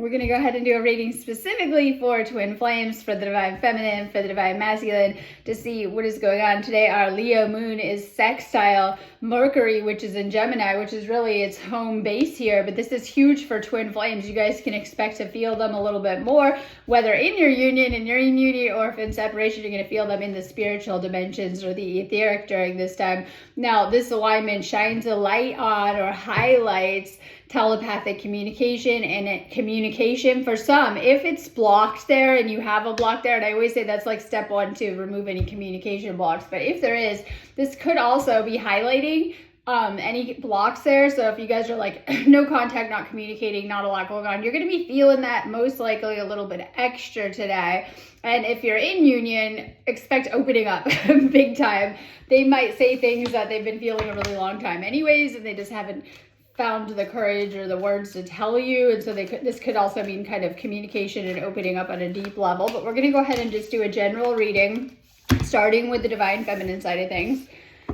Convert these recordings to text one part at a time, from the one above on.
We're going to go ahead and do a reading specifically for twin flames, for the divine feminine, for the divine masculine, to see what is going on today. Our Leo moon is sextile Mercury, which is in Gemini, which is really its home base here. But this is huge for twin flames. You guys can expect to feel them a little bit more, whether in your union, or if in separation, you're going to feel them in the spiritual dimensions or the etheric during this time. Now, this alignment shines a light on or highlights telepathic communication and communication for some. If it's blocked there and you have a block there, and I always say that's like step one to remove any communication blocks, but if there is, this could also be highlighting any blocks there. So if you guys are like no contact, not communicating, not a lot going on, you're going to be feeling that most likely a little bit extra today. And if you're in union, expect opening up big time. They might say things that they've been feeling a really long time anyways, and they just haven't found the courage or the words to tell you. And so this could also mean kind of communication and opening up on a deep level. But we're going to go ahead and just do a general reading, starting with the divine feminine side of things.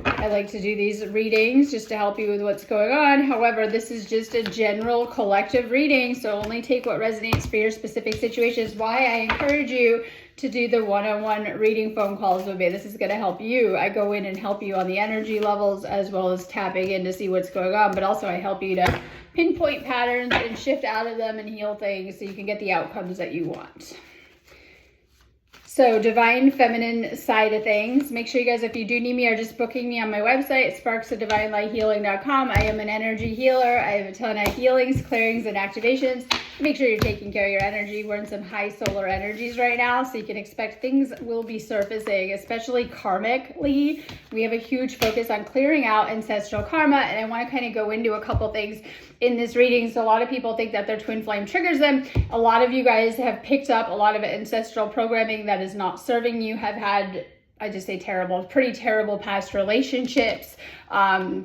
I like to do these readings just to help you with what's going on. However, this is just a general collective reading, so only take what resonates for your specific situation. Is why I encourage you to do the one-on-one reading phone calls with me. This is going to help you. I go in and help you on the energy levels as well as tapping in to see what's going on, but also I help you to pinpoint patterns and shift out of them and heal things so you can get the outcomes that you want. So divine feminine side of things. Make sure you guys, if you do need me, are just booking me on my website, sparksofdivinelighealing.com. I am an energy healer. I have a ton of healings, clearings, and activations. Make sure you're taking care of your energy. We're in some high solar energies right now, so you can expect things will be surfacing, especially karmically. We have a huge focus on clearing out ancestral karma, and I want to kind of go into a couple things in this reading. So a lot of people think that their twin flame triggers them. A lot of you guys have picked up a lot of ancestral programming that is not serving you, have had, I just say pretty terrible past relationships,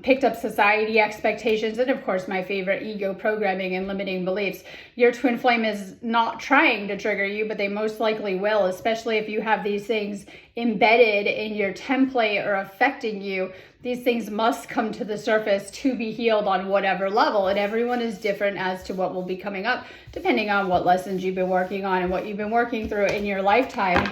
picked up society expectations, and of course my favorite, ego programming and limiting beliefs. Your twin flame is not trying to trigger you, but they most likely will, especially if you have these things embedded in your template or affecting you. These things must come to the surface to be healed on whatever level, and everyone is different as to what will be coming up, depending on what lessons you've been working on and what you've been working through in your lifetime.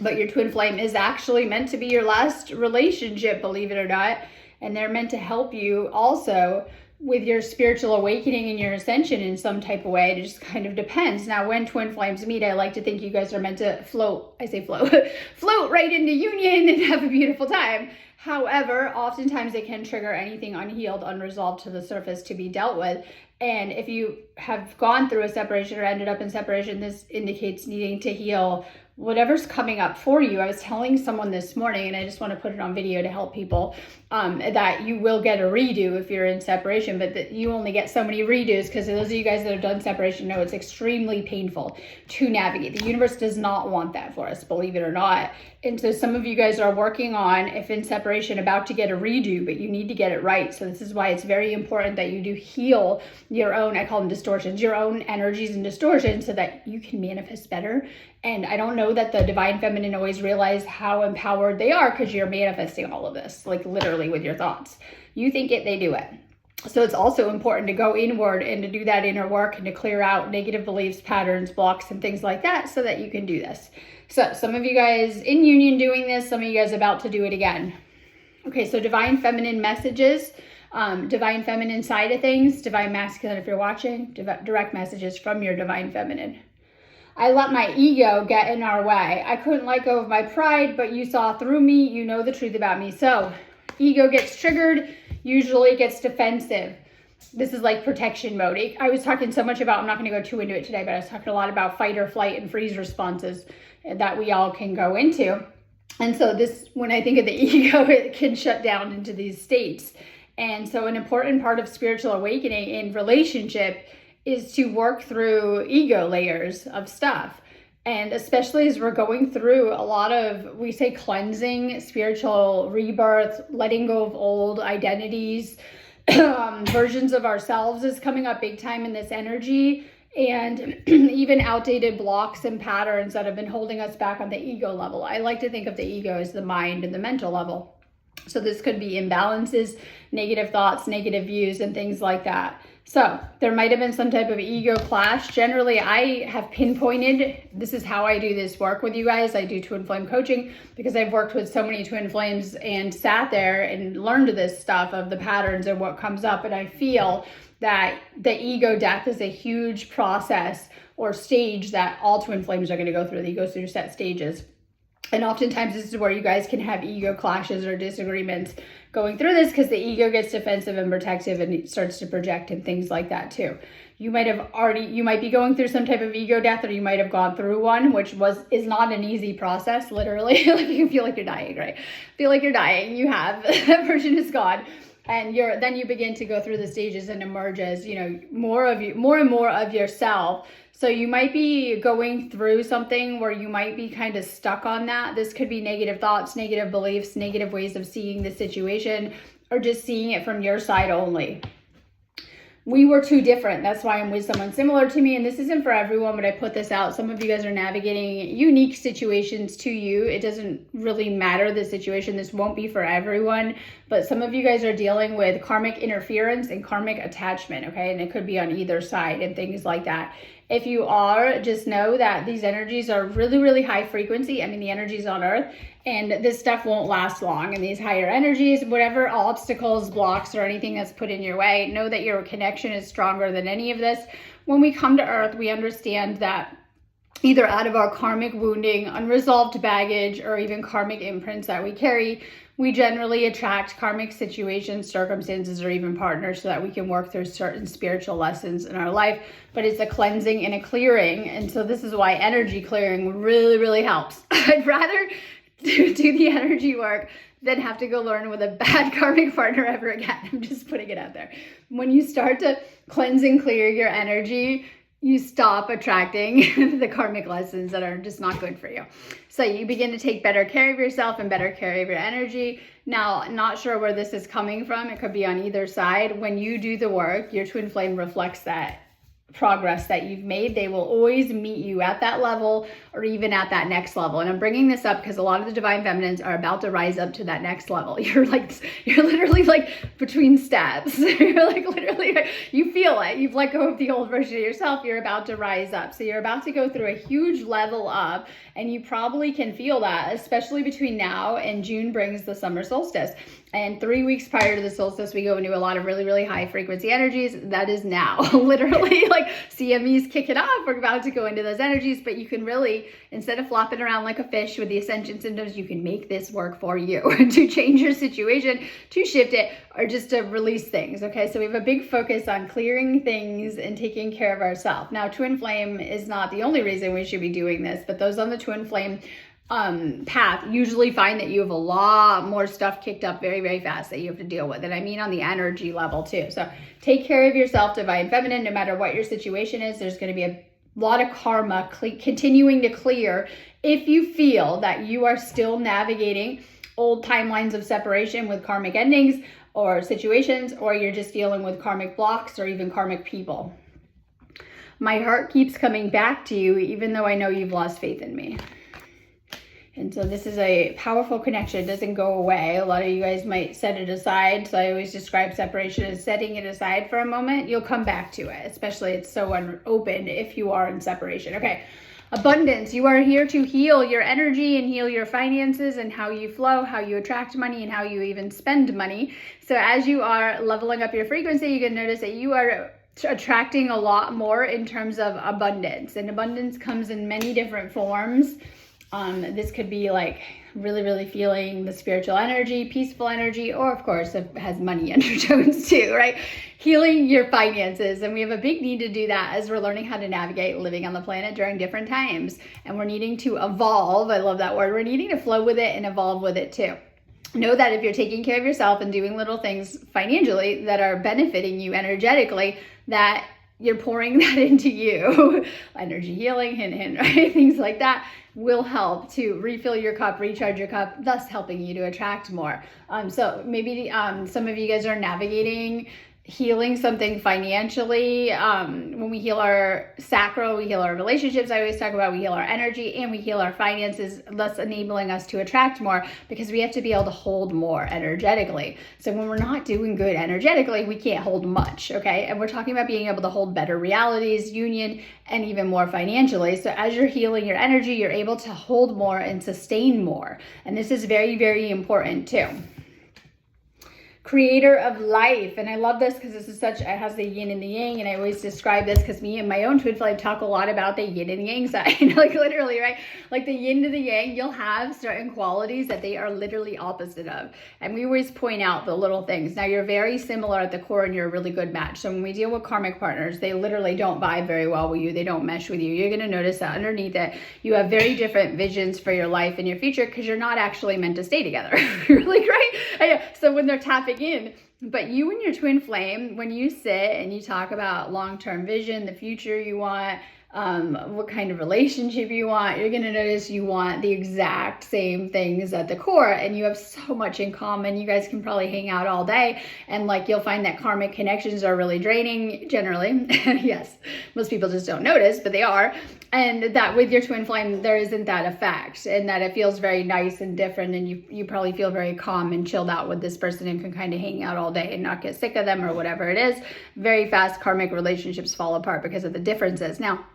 But your twin flame is actually meant to be your last relationship, believe it or not. And they're meant to help you also with your spiritual awakening and your ascension in some type of way. It just kind of depends. Now, when twin flames meet, I like to think you guys are meant to float right into union and have a beautiful time. However, oftentimes it can trigger anything unhealed, unresolved to the surface to be dealt with. And if you have gone through a separation or ended up in separation, this indicates needing to heal whatever's coming up for you. I was telling someone this morning, and I just want to put it on video to help people, that you will get a redo if you're in separation, but that you only get so many redos, because those of you guys that have done separation know it's extremely painful to navigate. The universe does not want that for us, believe it or not. And so some of you guys are working on, if in separation, about to get a redo, but you need to get it right. So this is why it's very important that you do heal your own, I call them distortions, your own energies and distortions, so that you can manifest better. And I don't know that the divine feminine always realize how empowered they are, because you're manifesting all of this, like literally with your thoughts. You think it, they do it. So it's also important to go inward and to do that inner work and to clear out negative beliefs, patterns, blocks, and things like that so that you can do this. So some of you guys in union doing this, some of you guys about to do it again. Okay, so divine feminine messages, divine feminine side of things, divine masculine if you're watching, direct messages from your divine feminine. I let my ego get in our way. I couldn't let go of my pride, but you saw through me. You know the truth about me. So ego gets triggered, usually gets defensive. This is like protection mode. I was talking so much about, I'm not going to go too into it today, but I was talking a lot about fight or flight and freeze responses that we all can go into. And so this, when I think of the ego, it can shut down into these states. And so an important part of spiritual awakening in relationship is to work through ego layers of stuff. And especially as we're going through a lot of, we say cleansing, spiritual rebirth, letting go of old identities, versions of ourselves is coming up big time in this energy. And even outdated blocks and patterns that have been holding us back on the ego level. I like to think of the ego as the mind and the mental level. So this could be imbalances, negative thoughts, negative views, and things like that. So there might have been some type of ego clash. Generally, I have pinpointed, this is how I do this work with you guys. I do twin flame coaching because I've worked with so many twin flames and sat there and learned this stuff of the patterns and what comes up. And I feel that the ego death is a huge process or stage that all twin flames are going to go through. They go through set stages. And oftentimes this is where you guys can have ego clashes or disagreements going through this, because the ego gets defensive and protective and it starts to project and things like that too. You might be going through some type of ego death, or you might have gone through one, which is not an easy process, literally. Like you feel like you're dying, right? Feel like you're dying. You have, that version is gone. And then you begin to go through the stages and emerge as, more and more of yourself. So you might be going through something where you might be kind of stuck on that. This could be negative thoughts, negative beliefs, negative ways of seeing the situation, or just seeing it from your side only. We were too different. That's why I'm with someone similar to me. And this isn't for everyone, but I put this out. Some of you guys are navigating unique situations to you. It doesn't really matter the situation. This won't be for everyone, but some of you guys are dealing with karmic interference and karmic attachment, okay? And it could be on either side and things like that. If you are, just know that these energies are really, really high frequency. I mean, the energies on Earth, and this stuff won't last long. And these higher energies, whatever obstacles, blocks, or anything that's put in your way, know that your connection is stronger than any of this. When we come to Earth, we understand that either out of our karmic wounding, unresolved baggage, or even karmic imprints that we carry, we generally attract karmic situations, circumstances, or even partners so that we can work through certain spiritual lessons in our life. But it's a cleansing and a clearing. And so this is why energy clearing really, really helps. I'd rather do the energy work than have to go learn with a bad karmic partner ever again. I'm just putting it out there. When you start to cleanse and clear your energy, you stop attracting the karmic lessons that are just not good for you. So you begin to take better care of yourself and better care of your energy. Now, not sure where this is coming from. It could be on either side. When you do the work, your twin flame reflects that progress that you've made. They will always meet you at that level or even at that next level. And I'm bringing this up because a lot of the divine feminines are about to rise up to that next level. You're literally like between steps. You're like literally, you feel it. You've let go of the old version of yourself. You're about to rise up. So you're about to go through a huge level up, and you probably can feel that, especially between now and June brings the summer solstice. And 3 weeks prior to the solstice, we go into a lot of really, really high frequency energies. That is now. Literally, like CME's kicking off. We're about to go into those energies, but you can really, instead of flopping around like a fish with the ascension symptoms, you can make this work for you to change your situation, to shift it, or just to release things, okay? So we have a big focus on clearing things and taking care of ourselves. Now, twin flame is not the only reason we should be doing this, but those on the twin flame path usually find that you have a lot more stuff kicked up very, very fast that you have to deal with. And I mean on the energy level too. So take care of yourself, divine feminine. No matter what your situation is, there's going to be a lot of karma continuing to clear if you feel that you are still navigating old timelines of separation with karmic endings or situations, or you're just dealing with karmic blocks or even karmic people. My heart keeps coming back to you even though I know you've lost faith in me. And so this is a powerful connection. It doesn't go away. A lot of you guys might set it aside. So I always describe separation as setting it aside for a moment. You'll come back to it, especially it's so open if you are in separation. Okay, abundance. You are here to heal your energy and heal your finances and how you flow, how you attract money, and how you even spend money. So as you are leveling up your frequency, you can notice that you are attracting a lot more in terms of abundance. And abundance comes in many different forms. This could be like really, really feeling the spiritual energy, peaceful energy, or of course it has money undertones too, right? Healing your finances. And we have a big need to do that as we're learning how to navigate living on the planet during different times. And we're needing to evolve. I love that word. We're needing to flow with it and evolve with it too. Know that if you're taking care of yourself and doing little things financially that are benefiting you energetically, that you're pouring that into you. Energy healing, hint, hint, right? Things like that will help to refill your cup, recharge your cup, thus helping you to attract more. So maybe some of you guys are navigating healing something financially. When we heal our sacral, we heal our relationships. I always talk about we heal our energy and we heal our finances, thus enabling us to attract more, because we have to be able to hold more energetically. So when we're not doing good energetically, we can't hold much, okay? And we're talking about being able to hold better realities, union, and even more financially. So as you're healing your energy, you're able to hold more and sustain more. And this is very, very important too. Creator of life. And I love this because this is such, it has the yin and the yang. And I always describe this because me and my own twin flame talk a lot about the yin and yang side. Like literally, right? Like the yin to the yang, you'll have certain qualities that they are literally opposite of. And we always point out the little things. Now you're very similar at the core and you're a really good match. So when we deal with karmic partners, they literally don't vibe very well with you. They don't mesh with you. You're going to notice that underneath it, you have very different visions for your life and your future because you're not actually meant to stay together. Really, right? So when they're tapping in, but you and your twin flame, when you sit and you talk about long-term vision, the future you want, what kind of relationship you want, you're going to notice you want the exact same things at the core, and you have so much in common. You guys can probably hang out all day, and like you'll find that karmic connections are really draining generally. Yes, most people just don't notice, but they are. And that with your twin flame, there isn't that effect, and that it feels very nice and different, and you probably feel very calm and chilled out with this person and can kind of hang out all day and not get sick of them or whatever it is. Very fast karmic relationships fall apart because of the differences. Now,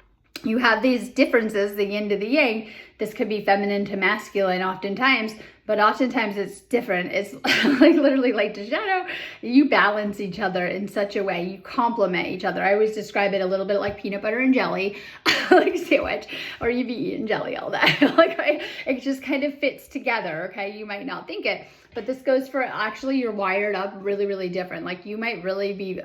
you have these differences, the yin to the yang. This could be feminine to masculine oftentimes, but oftentimes it's different. It's like literally light to shadow. You balance each other in such a way. You complement each other. I always describe it a little bit like peanut butter and jelly, like sandwich, or you be eating jelly all day. Like it just kind of fits together, okay? You might not think it, but this goes for actually you're wired up really, really different. Like you might really be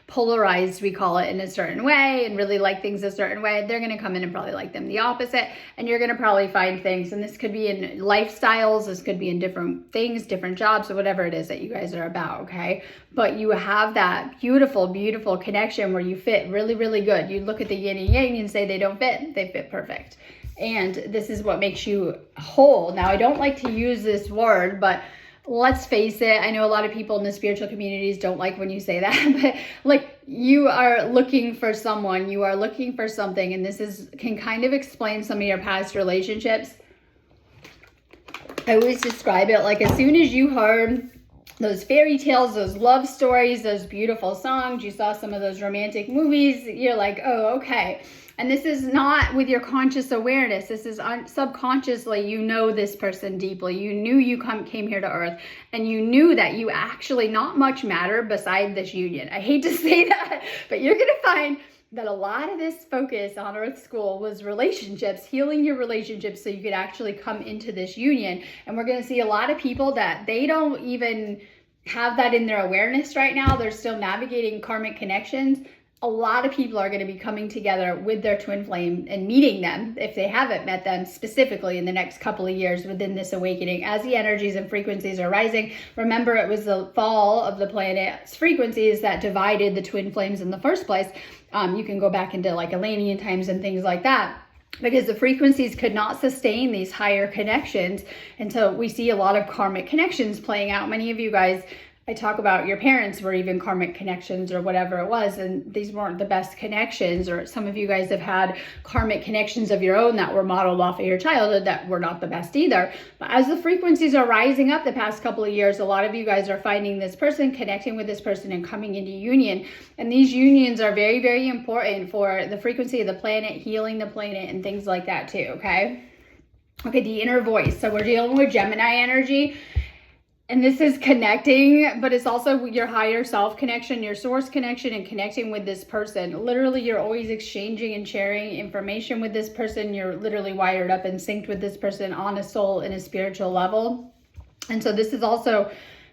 polarized, we call it, in a certain way and really like things a certain way. They're going to come in and probably like them the opposite. And you're going to probably find things, and this could be in lifestyles, this could be in different things, different jobs, or whatever it is that you guys are about, okay? But you have that beautiful, beautiful connection where you fit really, really good. You look at the yin and yang and say they don't fit. They fit perfect. And this is what makes you whole. Now, I don't like to use this word, but let's face it, I know a lot of people in the spiritual communities don't like when you say that, but like you are looking for someone, you are looking for something, and this can kind of explain some of your past relationships. I always describe it like as soon as you heard those fairy tales, those love stories, those beautiful songs, you saw some of those romantic movies, you're like, oh, okay. And this is not with your conscious awareness. This is subconsciously, you know this person deeply. You knew you came here to earth, and you knew that you actually not much matter beside this union. I hate to say that, but you're going to find that a lot of this focus on Earth School was relationships, healing your relationships so you could actually come into this union. And we're going to see a lot of people that they don't even have that in their awareness right now. They're still navigating karmic connections. A lot of people are going to be coming together with their twin flame and meeting them, if they haven't met them specifically in the next couple of years within this awakening. As the energies and frequencies are rising, remember it was the fall of the planet's frequencies that divided the twin flames in the first place. You can go back into like Elenian times and things like that, because the frequencies could not sustain these higher connections. And so we see a lot of karmic connections playing out. Many of you guys, I talk about your parents were even karmic connections or whatever it was, and these weren't the best connections, or some of you guys have had karmic connections of your own that were modeled off of your childhood that were not the best either. But as the frequencies are rising up the past couple of years, a lot of you guys are finding this person, connecting with this person, and coming into union. And these unions are very, very important for the frequency of the planet, healing the planet, and things like that too, okay? Okay, the inner voice. So we're dealing with Gemini energy. And this is connecting, but it's also your higher self connection, your source connection, and connecting with this person. Literally, you're always exchanging and sharing information with this person. You're literally wired up and synced with this person on a soul and a spiritual level. And so this is also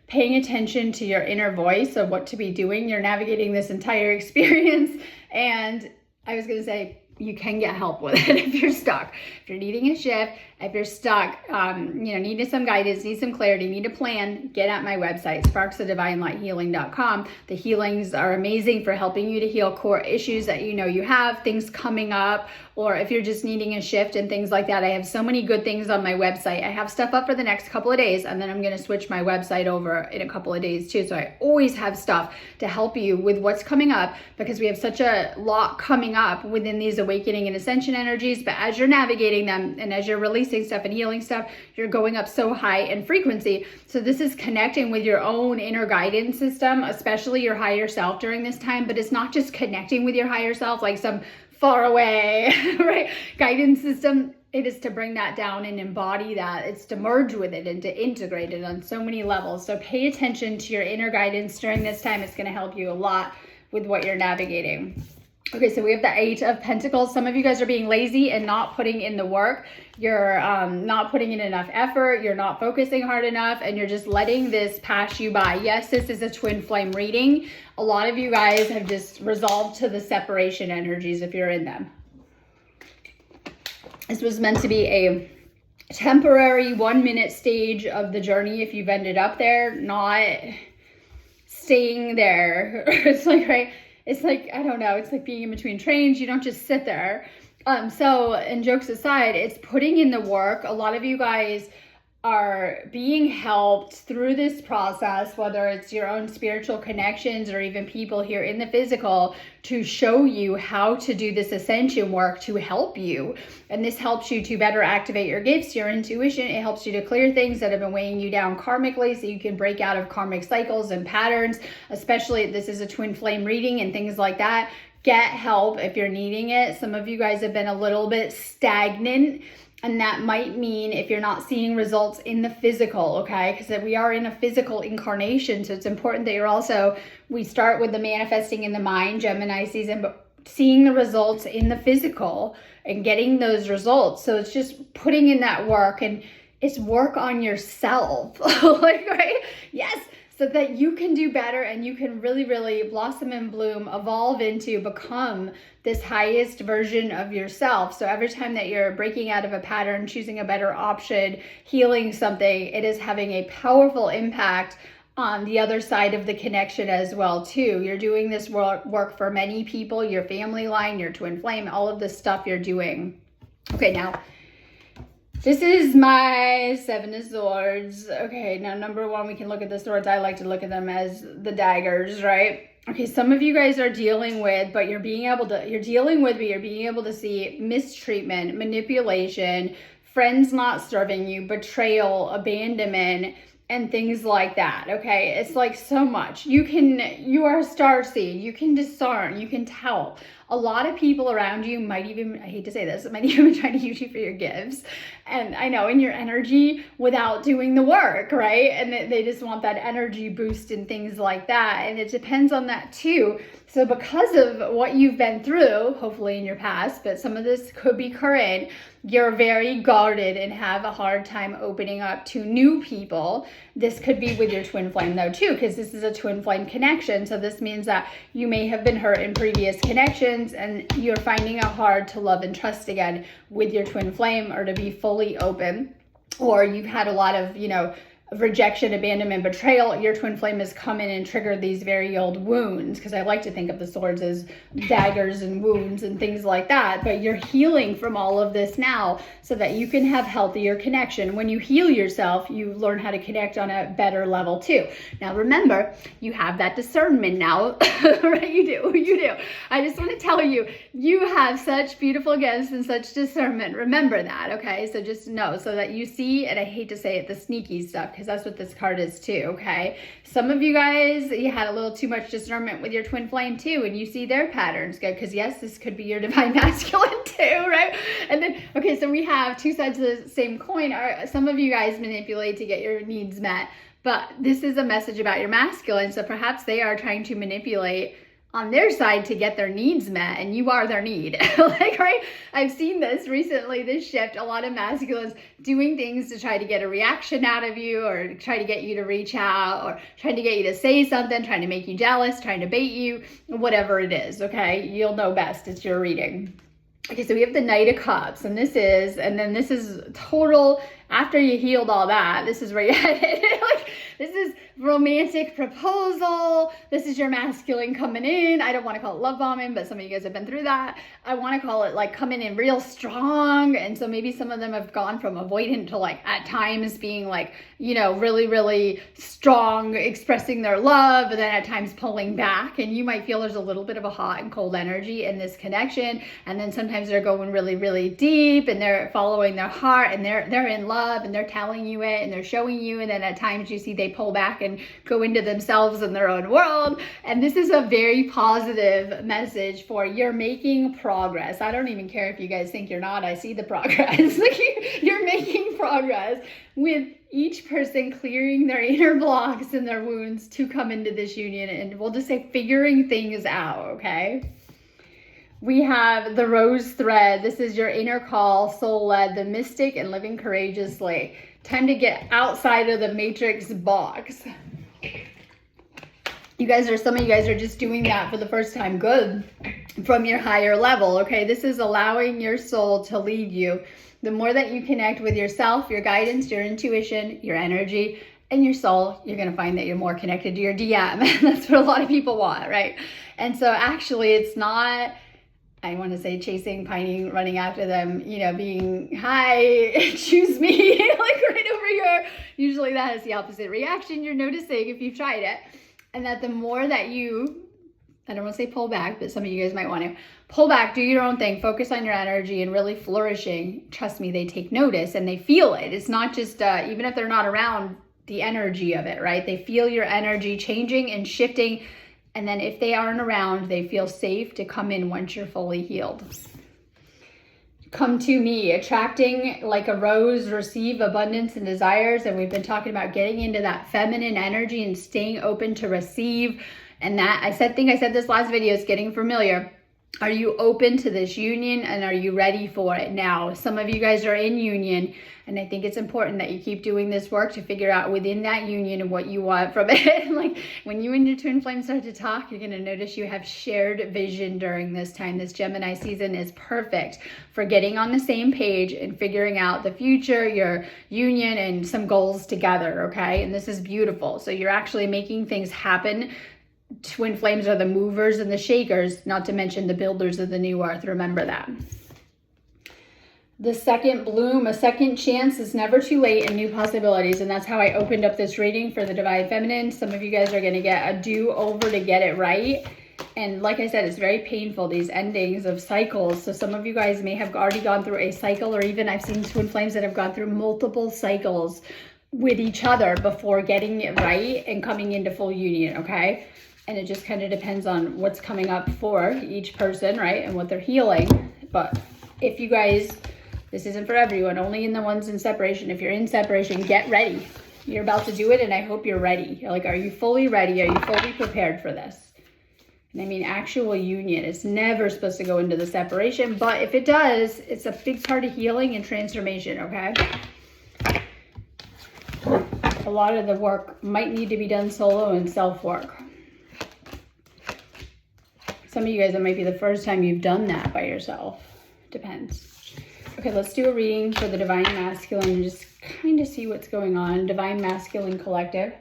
paying attention to your inner voice of what to be doing. You're navigating this entire experience. And I was going to say, you can get help with it if you're stuck. If you're needing a shift, if you're stuck, needing some guidance, need some clarity, need a plan, get at my website, sparksofdivinelighealing.com. The healings are amazing for helping you to heal core issues that you know you have, things coming up, or if you're just needing a shift and things like that. I have so many good things on my website. I have stuff up for the next couple of days, and then I'm going to switch my website over in a couple of days too. So I always have stuff to help you with what's coming up, because we have such a lot coming up within these awakening and ascension energies. But as you're navigating them and as you're releasing stuff and healing stuff, you're going up so high in frequency. So this is connecting with your own inner guidance system, especially your higher self during this time. But it's not just connecting with your higher self like some far away right guidance system. It is to bring that down and embody that. It's to merge with it and to integrate it on so many levels. So pay attention to your inner guidance during this time. It's going to help you a lot with what you're navigating. Okay, so we have the 8 of Pentacles. Some of you guys are being lazy and not putting in the work. You're not putting in enough effort. You're not focusing hard enough, and you're just letting this pass you by. Yes, this is a twin flame reading. A lot of you guys have just resolved to the separation energies if you're in them. This was meant to be a temporary 1-minute stage of the journey if you've ended up there, not staying there. It's like, right? It's like, I don't know, it's like being in between trains. You don't just sit there. So, and jokes aside, it's putting in the work. A lot of you guys are being helped through this process, whether it's your own spiritual connections or even people here in the physical, to show you how to do this ascension work to help you. And this helps you to better activate your gifts, your intuition. It helps you to clear things that have been weighing you down karmically, so you can break out of karmic cycles and patterns, especially if this is a twin flame reading and things like that. Get help if you're needing it. Some of you guys have been a little bit stagnant, and that might mean if you're not seeing results in the physical, okay? Because we are in a physical incarnation, so it's important that you're also, we start with the manifesting in the mind, Gemini season, but seeing the results in the physical and getting those results. So it's just putting in that work, and it's work on yourself, like, right? Yes. So that you can do better and you can really, really blossom and bloom, evolve into, become this highest version of yourself. So every time that you're breaking out of a pattern, choosing a better option, healing something, it is having a powerful impact on the other side of the connection as well too. You're doing this work for many people, your family line, your twin flame, all of the stuff you're doing. Okay, now, this is my 7 of Swords. Okay, now number 1, we can look at the swords. I like to look at them as the daggers, right? Okay, some of you guys are dealing with, but you're being able to see mistreatment, manipulation, friends not serving you, betrayal, abandonment, and things like that, okay? It's like so much. You are a starseed. You can discern, you can tell. A lot of people around you might even, I hate to say this, might even try to use you for your gifts. And I know, in your energy without doing the work, right? And they just want that energy boost and things like that. And it depends on that too. So because of what you've been through, hopefully in your past, but some of this could be current, you're very guarded and have a hard time opening up to new people. This could be with your twin flame though too, because this is a twin flame connection. So this means that you may have been hurt in previous connections and you're finding it hard to love and trust again with your twin flame, or to be fully open, or you've had a lot of, rejection, abandonment, betrayal. Your twin flame has come in and triggered these very old wounds, because I like to think of the swords as daggers and wounds and things like that. But you're healing from all of this now so that you can have healthier connection. When you heal yourself, you learn how to connect on a better level too. Now remember, you have that discernment now, right? You do. I just want to tell you, you have such beautiful gifts and such discernment. Remember that, okay? So just know, so that you see, and I hate to say it, the sneaky stuff, because that's what this card is too, okay? Some of you guys, you had a little too much discernment with your twin flame too, and you see their patterns, good, because yes, this could be your divine masculine too, right? And then, okay, so we have two sides of the same coin. Some of you guys manipulate to get your needs met, but this is a message about your masculine, so perhaps they are trying to manipulate on their side to get their needs met, and you are their need. Like, right? I've seen this recently, this shift, a lot of masculines doing things to try to get a reaction out of you, or try to get you to reach out, or trying to get you to say something, trying to make you jealous, trying to bait you, whatever it is, okay? You'll know best. It's your reading. Okay, so we have the Knight of Cups, and then this is total, after you healed all that, this is where you're headed. Like, this is romantic proposal. This is your masculine coming in. I don't want to call it love bombing, but some of you guys have been through that. I want to call it like coming in real strong. And so maybe some of them have gone from avoidant to like at times being like, you know, really, really strong, expressing their love, and then at times pulling back. And you might feel there's a little bit of a hot and cold energy in this connection. And then sometimes they're going really, really deep and they're following their heart and they're in love and they're telling you it and they're showing you. And then at times you see they pull back and go into themselves and their own world. And this is a very positive message for you're making progress. I don't even care if you guys think you're not. I see the progress. Like you're making progress with each person clearing their inner blocks and their wounds to come into this union. And we'll just say figuring things out, okay? We have the rose thread. This is your inner call, soul-led, the mystic, and living courageously. Time to get outside of the matrix box. Some of you guys are just doing that for the first time. Good. From your higher level, okay? This is allowing your soul to lead you. The more that you connect with yourself, your guidance, your intuition, your energy, and your soul, you're going to find that you're more connected to your DM. That's what a lot of people want, right? And so actually it's not, I want to say chasing, pining, running after them, you know, being, hi, choose me, like right over here. Usually that is the opposite reaction you're noticing if you've tried it. And that the more that you, I don't want to say pull back, but some of you guys might want to pull back, do your own thing, focus on your energy and really flourishing. Trust me, they take notice and they feel it. It's not just, even if they're not around, the energy of it, right? They feel your energy changing and shifting. And then if they aren't around, they feel safe to come in once you're fully healed. Come to me, attracting like a rose, receive abundance and desires. And we've been talking about getting into that feminine energy and staying open to receive. And that, I said this last video, is getting familiar. Are you open to this union and are you ready for it now? Some of you guys are in union, and I think it's important that you keep doing this work to figure out within that union and what you want from it. Like when you and your twin flame start to talk, you're going to notice you have shared vision during this time. This Gemini season is perfect for getting on the same page and figuring out the future, your union, and some goals together, okay? And this is beautiful. So you're actually making things happen. Twin flames are the movers and the shakers, not to mention the builders of the new earth. Remember that. The second bloom, a second chance is never too late, and new possibilities. And that's how I opened up this reading for the Divine Feminine. Some of you guys are going to get a do-over to get it right. And like I said, it's very painful, these endings of cycles. So some of you guys may have already gone through a cycle, or even I've seen twin flames that have gone through multiple cycles with each other before getting it right and coming into full union, okay? And it just kind of depends on what's coming up for each person, right? And what they're healing. But if you guys, this isn't for everyone, only in the ones in separation. If you're in separation, get ready. You're about to do it, and I hope you're ready. Like, are you fully ready? Are you fully prepared for this? And I mean, actual union is never supposed to go into the separation, but if it does, it's a big part of healing and transformation, okay? A lot of the work might need to be done solo and self-work. Some of you guys, it might be the first time you've done that by yourself. Depends. Okay, let's do a reading for the Divine Masculine and just kind of see what's going on. Divine Masculine Collective.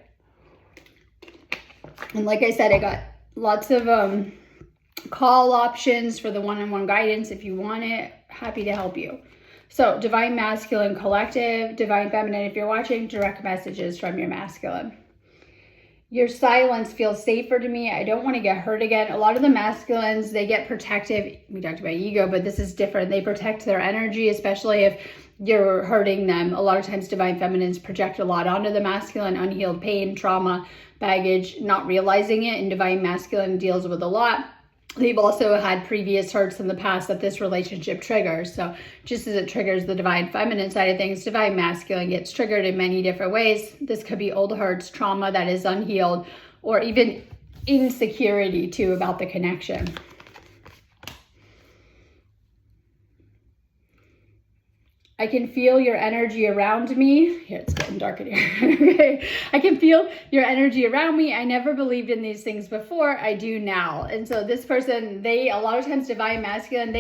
And like I said, I got lots of call options for the one-on-one guidance. If you want it, happy to help you. So, Divine Masculine Collective, Divine Feminine, if you're watching, direct messages from your masculine. Your silence feels safer to me. I don't want to get hurt again. A lot of the masculines, they get protective. We talked about ego, but this is different. They protect their energy, especially if you're hurting them. A lot of times Divine Feminines project a lot onto the masculine, unhealed pain, trauma, baggage, not realizing it. And Divine Masculine deals with a lot. They've also had previous hurts in the past that this relationship triggers. So just as it triggers the Divine Feminine side of things, Divine Masculine gets triggered in many different ways. This could be old hurts, trauma that is unhealed, or even insecurity too about the connection. I can feel your energy around me. Here, it's getting dark in here. Okay. I can feel your energy around me. I never believed in these things before. I do now. And so this person, a lot of times Divine Masculine,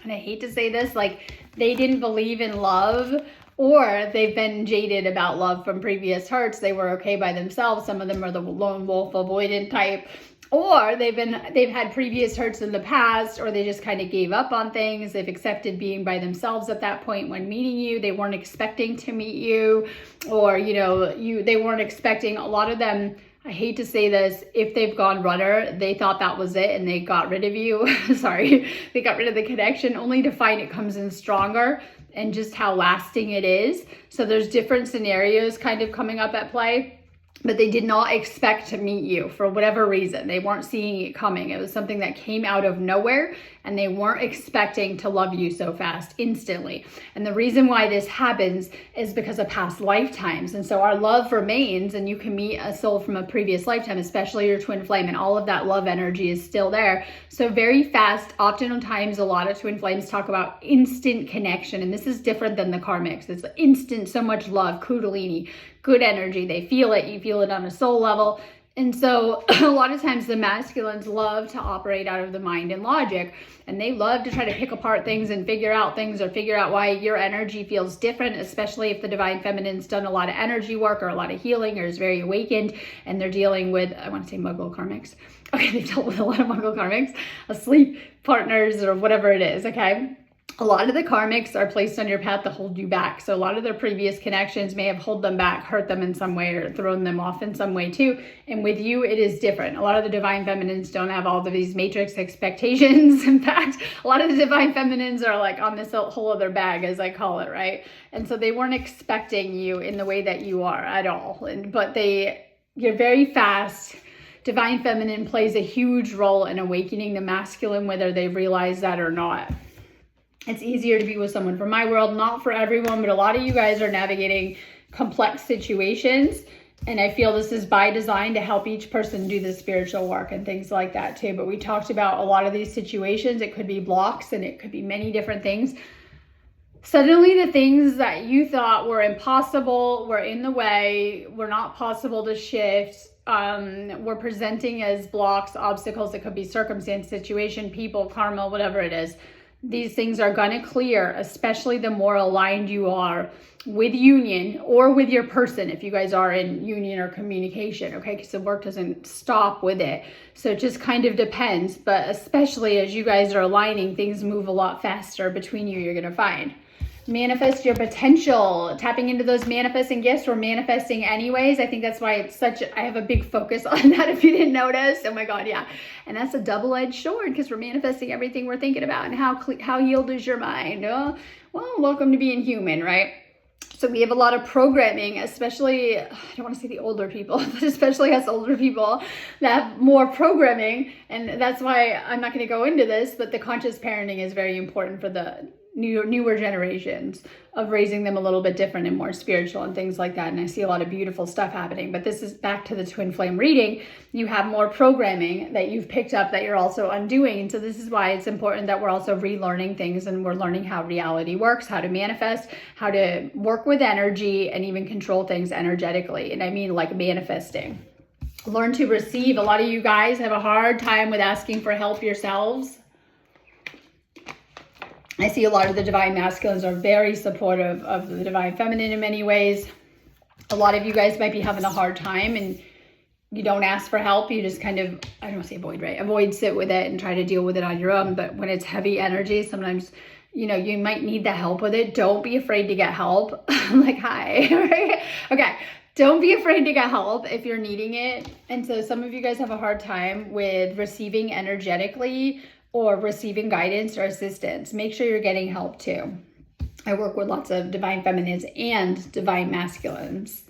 and I hate to say this, like they didn't believe in love, or they've been jaded about love from previous hurts. They were okay by themselves. Some of them are the lone wolf avoidant type, or they've had previous hurts in the past, or they just kind of gave up on things. They've accepted being by themselves at that point when meeting you. They weren't expecting to meet you, or they weren't expecting. A lot of them, I hate to say this, if they've gone runner, they thought that was it and they got rid of you. Sorry, they got rid of the connection, only to find it comes in stronger, and just how lasting it is. So there's different scenarios kind of coming up at play, but they did not expect to meet you for whatever reason. They weren't seeing it coming. It was something that came out of nowhere, and they weren't expecting to love you so fast, instantly. And the reason why this happens is because of past lifetimes. And so our love remains, and you can meet a soul from a previous lifetime, especially your twin flame, and all of that love energy is still there. So very fast, oftentimes a lot of twin flames talk about instant connection, and this is different than the karmics. It's instant, so much love, kundalini, good energy. They feel it, you feel it on a soul level. And so a lot of times the masculines love to operate out of the mind and logic, and they love to try to pick apart things and figure out things, or figure out why your energy feels different, especially if the divine feminine's done a lot of energy work or a lot of healing, or is very awakened, and they're dealing with, I want to say Muggle karmics. Okay, they've dealt with a lot of Muggle karmics, asleep partners, or whatever it is, okay? A lot of the karmics are placed on your path to hold you back. So a lot of their previous connections may have held them back, hurt them in some way, or thrown them off in some way too. And with you, it is different. A lot of the divine feminines don't have all of these matrix expectations. In fact, a lot of the divine feminines are like on this whole other bag, as I call it, right? And so they weren't expecting you in the way that you are at all. But you're very fast. Divine feminine plays a huge role in awakening the masculine, whether they realize that or not. It's easier to be with someone from my world, not for everyone, but a lot of you guys are navigating complex situations. And I feel this is by design to help each person do the spiritual work and things like that too. But we talked about a lot of these situations. It could be blocks, and it could be many different things. Suddenly the things that you thought were impossible, were in the way, were not possible to shift, were presenting as blocks, obstacles. It could be circumstance, situation, people, karma, whatever it is. These things are going to clear, especially the more aligned you are with union, or with your person, if you guys are in union or communication, okay? Because the work doesn't stop with it. So it just kind of depends. But especially as you guys are aligning, things move a lot faster between you, you're going to find. Manifest your potential, tapping into those manifesting gifts. We're manifesting anyways. I think that's why it's I have a big focus on that, if you didn't notice. Oh my God, yeah. And that's a double-edged sword, because we're manifesting everything we're thinking about. And how healed is your mind? Oh, well, welcome to being human, right? So we have a lot of programming, especially, I don't want to say the older people, but especially us older people that have more programming. And that's why I'm not going to go into this, but the conscious parenting is very important for the newer generations, of raising them a little bit different and more spiritual and things like that. And I see a lot of beautiful stuff happening. But this is back to the twin flame reading. You have more programming that you've picked up that you're also undoing. And so this is why it's important that we're also relearning things, and we're learning how reality works, how to manifest, how to work with energy, and even control things energetically. And I mean like manifesting. Learn to receive. A lot of you guys have a hard time with asking for help yourselves. I see a lot of the divine masculines are very supportive of the divine feminine in many ways. A lot of you guys might be having a hard time, and you don't ask for help. You just kind of, I don't want to say avoid, right? Avoid, sit with it, and try to deal with it on your own. But when it's heavy energy, sometimes, you might need the help with it. Don't be afraid to get help. I'm like, hi, right? Okay. Don't be afraid to get help if you're needing it. And so some of you guys have a hard time with receiving energetically, or receiving guidance or assistance. Make sure you're getting help too. I work with lots of divine feminines and divine masculines.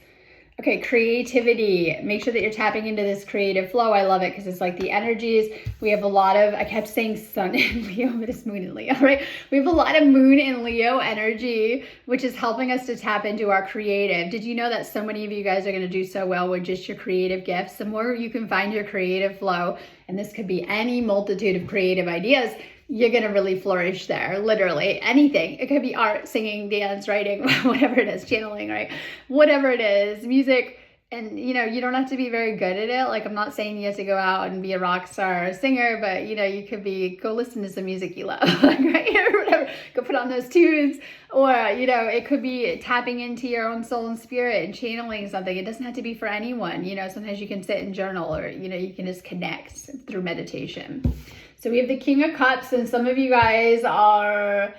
Okay, creativity. Make sure that you're tapping into this creative flow. I love it because it's like the energies. We have a lot of, I kept saying sun in Leo, but it's moon in Leo, right? We have a lot of moon in Leo energy, which is helping us to tap into our creative. Did you know that so many of you guys are going to do so well with just your creative gifts? The more you can find your creative flow, and this could be any multitude of creative ideas, you're going to really flourish there. Literally anything. It could be art, singing, dance, writing, whatever it is, channeling, right? Whatever it is, music, And, you know, you don't have to be very good at it. Like, I'm not saying you have to go out and be a rock star or a singer, but, you know, you could go listen to some music you love, like, right? Or whatever. Go put on those tunes. Or, you know, it could be tapping into your own soul and spirit and channeling something. It doesn't have to be for anyone. You know, sometimes you can sit and journal, or, you know, you can just connect through meditation. So we have the King of Cups, and some of you guys are,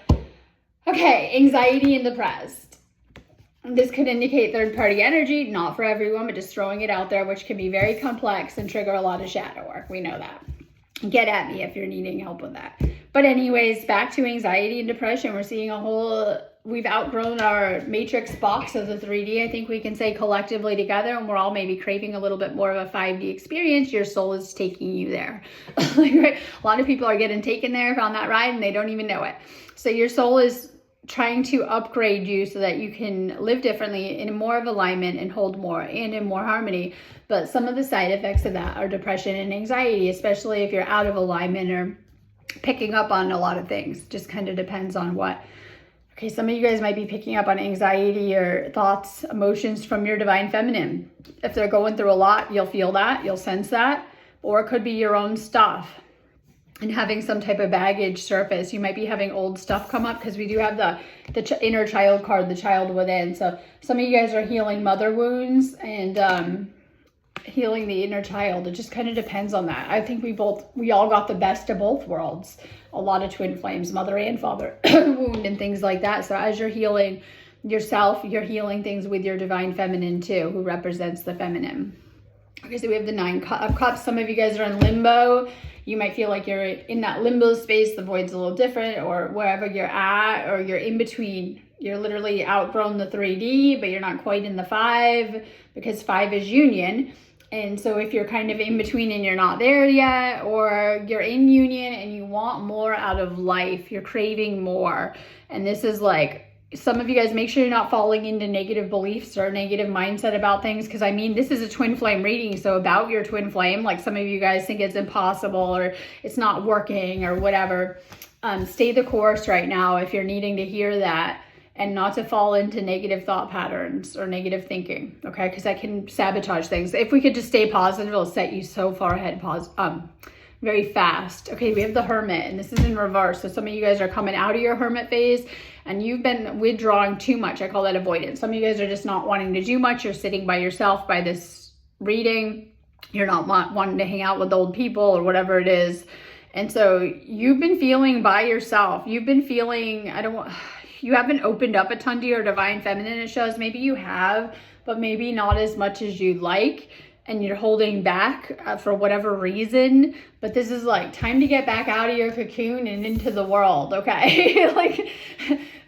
okay, anxiety and depressed. This could indicate third-party energy, not for everyone, but just throwing it out there, which can be very complex and trigger a lot of shadow work. We know that. Get at me if you're needing help with that. But anyways, back to anxiety and depression. We're seeing we've outgrown our matrix box of the 3D. I think we can say collectively together, and we're all maybe craving a little bit more of a 5D experience. Your soul is taking you there. Like, right? A lot of people are getting taken there on that ride, and they don't even know it. So your soul is trying to upgrade you so that you can live differently, in more of alignment, and hold more, and in more harmony. But some of the side effects of that are depression and anxiety, especially if you're out of alignment or picking up on a lot of things. Just kind of depends on what. Okay, some of you guys might be picking up on anxiety or thoughts, emotions from your divine feminine. If they're going through a lot, you'll feel that, you'll sense that. Or it could be your own stuff and having some type of baggage surface. You might be having old stuff come up, because we do have the inner child card, the child within. So some of you guys are healing mother wounds and healing the inner child. It just kind of depends on that. I think we all got the best of both worlds. A lot of twin flames, mother and father wound and things like that. So as you're healing yourself, you're healing things with your divine feminine too, who represents the feminine. Okay, so we have the 9 of Cups. Some of you guys are in limbo. You might feel like you're in that limbo space. The void's a little different, or wherever you're at, or you're in between. You're literally outgrown the 3D, but you're not quite in the 5, because 5 is union. And so if you're kind of in between and you're not there yet, or you're in union and you want more out of life, you're craving more. And this is like, some of you guys, make sure you're not falling into negative beliefs or negative mindset about things, because I mean, this is a twin flame reading. So about your twin flame, like some of you guys think it's impossible or it's not working or whatever. Stay the course right now if you're needing to hear that, and not to fall into negative thought patterns or negative thinking, okay? Because that can sabotage things. If we could just stay positive, it'll set you so far ahead very fast. Okay, we have the Hermit, and this is in reverse. So some of you guys are coming out of your Hermit phase, and you've been withdrawing too much. I call that avoidance. Some of you guys are just not wanting to do much. You're sitting by yourself by this reading. You're not wanting to hang out with old people or whatever it is. And so you've been feeling by yourself. You've been feeling, you haven't opened up a ton to your divine feminine, it shows. Maybe you have, but maybe not as much as you'd like, and you're holding back for whatever reason. But this is like time to get back out of your cocoon and into the world, okay? Like,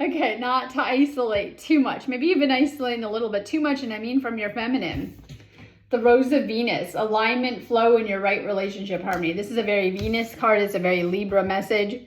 okay, not to isolate too much. Maybe you've been isolating a little bit too much, and I mean from your feminine. The Rose of Venus, alignment, flow, and your right relationship harmony. This is a very Venus card. It's a very Libra message.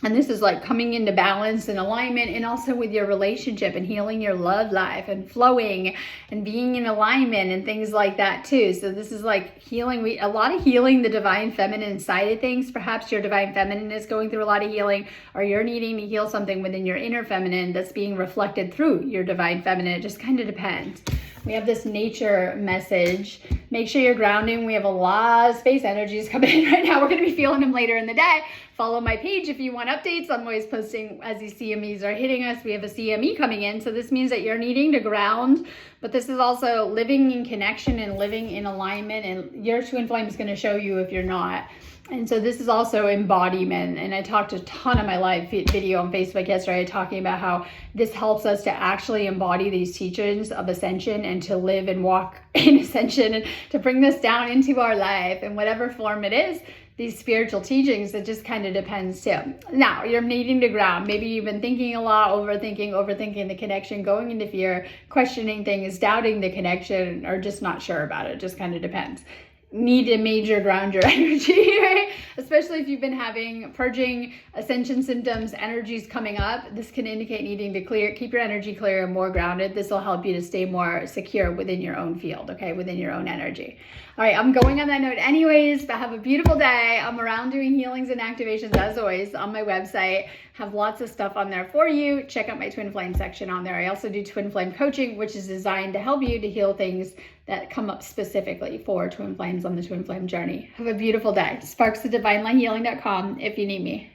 And this is like coming into balance and alignment, and also with your relationship and healing your love life and flowing and being in alignment and things like that too. So this is like healing, a lot of healing the divine feminine side of things. Perhaps your divine feminine is going through a lot of healing, or you're needing to heal something within your inner feminine that's being reflected through your divine feminine. It just kind of depends. We have this nature message. Make sure you're grounding. We have a lot of space energies coming in right now. We're going to be feeling them later in the day. Follow my page if you want updates. I'm always posting as these CMEs are hitting us. We have a CME coming in. So this means that you're needing to ground. But this is also living in connection and living in alignment. And your twin flame is going to show you if you're not. And so this is also embodiment. And I talked a ton of my live video on Facebook yesterday talking about how this helps us to actually embody these teachings of ascension and to live and walk in ascension and to bring this down into our life in whatever form it is. These spiritual teachings, it just kind of depends too. Now, you're needing to ground. Maybe you've been thinking a lot, overthinking the connection, going into fear, questioning things, doubting the connection, or just not sure about it. It just kind of depends. Need to major ground your energy, right? Especially if you've been having purging, ascension symptoms, energies coming up. This can indicate needing to keep your energy clear and more grounded. This will help you to stay more secure within your own field, okay? Within your own energy. All right, I'm going on that note anyways, but have a beautiful day. I'm around doing healings and activations as always on my website. Have lots of stuff on there for you. Check out my twin flame section on there. I also do twin flame coaching, which is designed to help you to heal things that come up specifically for twin flames on the twin flame journey. Have a beautiful day. sparksofdivinelighthealing.com if you need me.